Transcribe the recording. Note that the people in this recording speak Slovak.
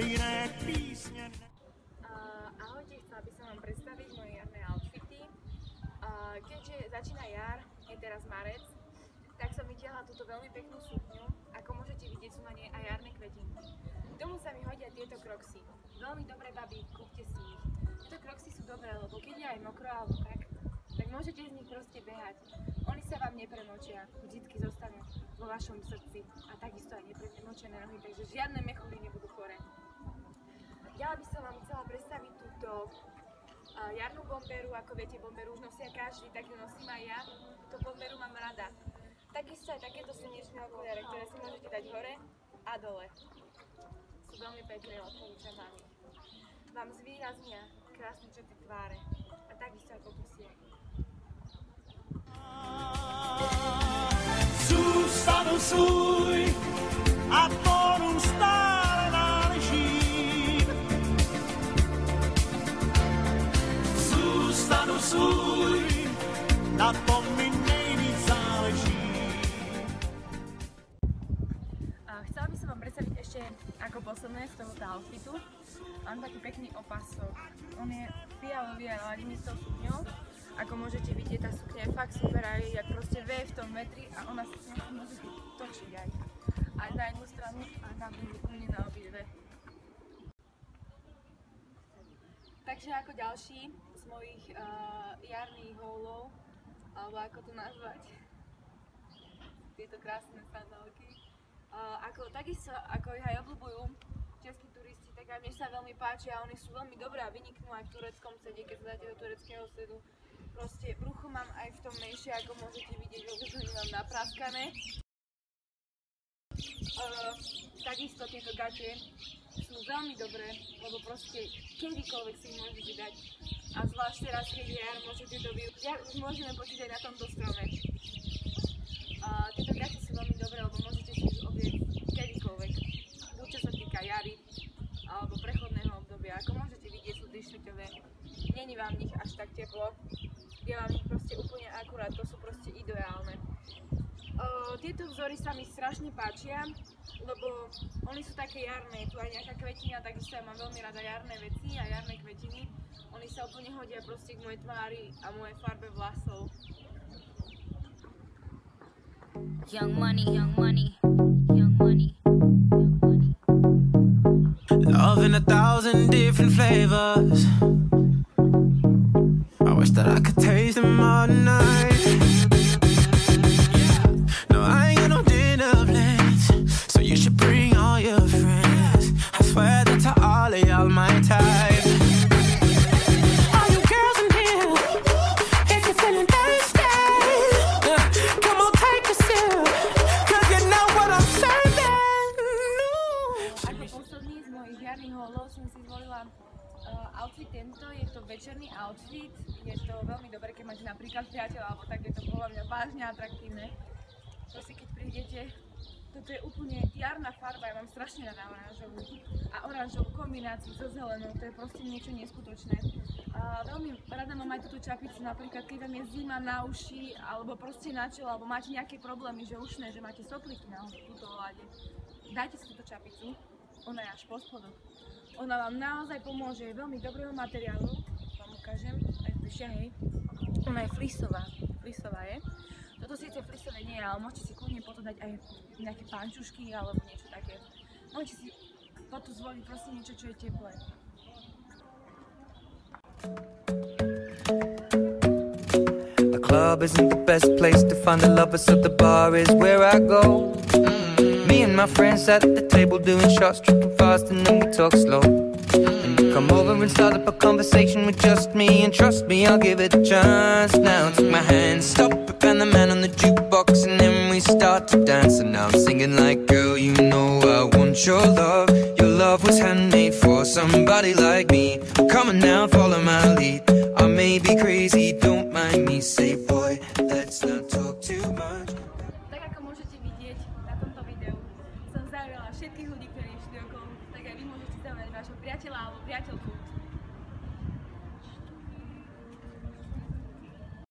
jiné písně. Ahojte, chcela by som vám predstaviť moje jarné outfity. Keďže začína jar, je teraz marec, tak som vytiahla túto veľmi peknú sukňu. Ako môžete vidieť, sú na nej aj jarné kvetinky. K tomu sa mi hodia tieto kroksy. Veľmi dobré, babi, kúpte si ich. Tieto kroksy sú dobré, lebo keď je aj mokro alebo tak môžete z nich proste behať. Oni sa vám nepremočia, vždycky zostanú vo vašom srdci a takisto aj nepremočené nohy, takže žiadne mechury nebudú chore. Ďalej by som vám chcela predstaviť túto jarnú bomberu. Ako viete, bomberu už nosia každý, tak ju nosím aj ja. Túto bomberu mám rada. Takisto aj takéto slnečné okuliare, ktoré si môžete dať hore a dole. Sú veľmi pekné, odporúčam vám ich. Vám zvýraznia krásne črty tváre a takisto aj popusie. Zůstanu svůj a tónu stále náležím. Zůstanu svůj, na tom mi nejvíc záleží. Chcela by som vám predstaviť ešte ako posledné z tohoto outfitu. Mám taký pekný opasok. On je fialový a ladí mi s tou sukňou. Ako môžete vidieť, tá sukňa je fakt super a je proste vie v tom vetri a ona sa s ňou môže točiť aj na jednu stranu a na druhú, úplne na obidve. Takže ako ďalší z mojich jarných haulov, alebo ako to nazvať, tieto krásne sandálky. Takisto ako ich aj obľúbujú českí turisti, tak aj mne sa veľmi páčia a oni sú veľmi dobré a vyniknú aj v tureckom sede, keď sa dáte do tureckého sedu. Proste brucho mám aj v tom menšie, ako môžete vidieť, vôbec ho nemám napraskané. Takisto tieto gate sú veľmi dobré, lebo proste kedykoľvek si ich môžete dať. A zvlášť teraz, keď je jar, môžete to využiť. Ja už môžeme počítať na tomto strome. Tieto gate sú veľmi dobré, lebo môžete si ich oblieť kedykoľvek. Buď čo sa týka jary, alebo prechodného obdobia. Ako môžete vidieť, sú trištvrťové. Není vám v nich až tak teplo. Je vám ich proste úplne akurát, to sú proste ideálne. Tieto vzory sa mi strašne páčia, lebo oni sú také jarné, tu aj nejaká kvetina, takisto ja mám veľmi rada jarné veci a jarné kvetiny. Oni sa úplne hodia proste k mojej tvári a mojej farbe vlasov. Young money, young money, young money, young money. Love in 1,000 different flavors. I wish that I could taste them all night. No, I ain't got no dinner plans, so you should bring all your friends. I swear that to all of y'all my type. All you girls in here, if you're feeling thirsty, come on take a sip, 'cause you know what I'm serving. Ako posledný z mojich jarných haulov som si zvolila outfit tento, je to večerný outfit, je to veľmi dobré, keď máte napríklad priateľa, alebo tak je to podľa mňa vážne atraktívne. Proste keď prídete, toto je úplne jarná farba, ja mám strašne rada oranžovú a oranžovú kombináciu so zelenou, to je proste niečo neskutočné. Veľmi rada mám aj túto čapicu, napríklad keď vám je zima na uši, alebo proste na čelo, alebo máte nejaké problémy, že ušné, že máte sopliky na túto hlade. Dajte si túto čapicu, ona je až po spodoch. Ona vám naozaj pomôže, je veľmi dobrého materiálu, vám ukážem, aj bližšie, hej. Ona je fleeceová je. Toto síce fleeceové nie je, ale môžete si kľudne potom dať aj nejaké pančušky alebo niečo také. Môžete si potom zvoliť proste niečo, čo je teplé. The club isn't the best place to find the lovers, so the bar is where I go. Me and my friends at the table doing shots, tripping fast, and then we talk slow. And you come over and start up a conversation with just me, and trust me, I'll give it a chance. Now take my hand, stop it, and the man on the jukebox, and then we start to dance. And now I'm singing like, girl, you know I want your love. Your love was handmade for somebody like me. Come on now, follow my lead. I may be crazy, don't mind me. Say, boy, let's not talk too much. Tak ako môžete vidieť na tomto videu, som zaujala všetkých ľudí, ktorí išli okolo, tak aj vy môžete zaujať vášho priateľa alebo priateľku.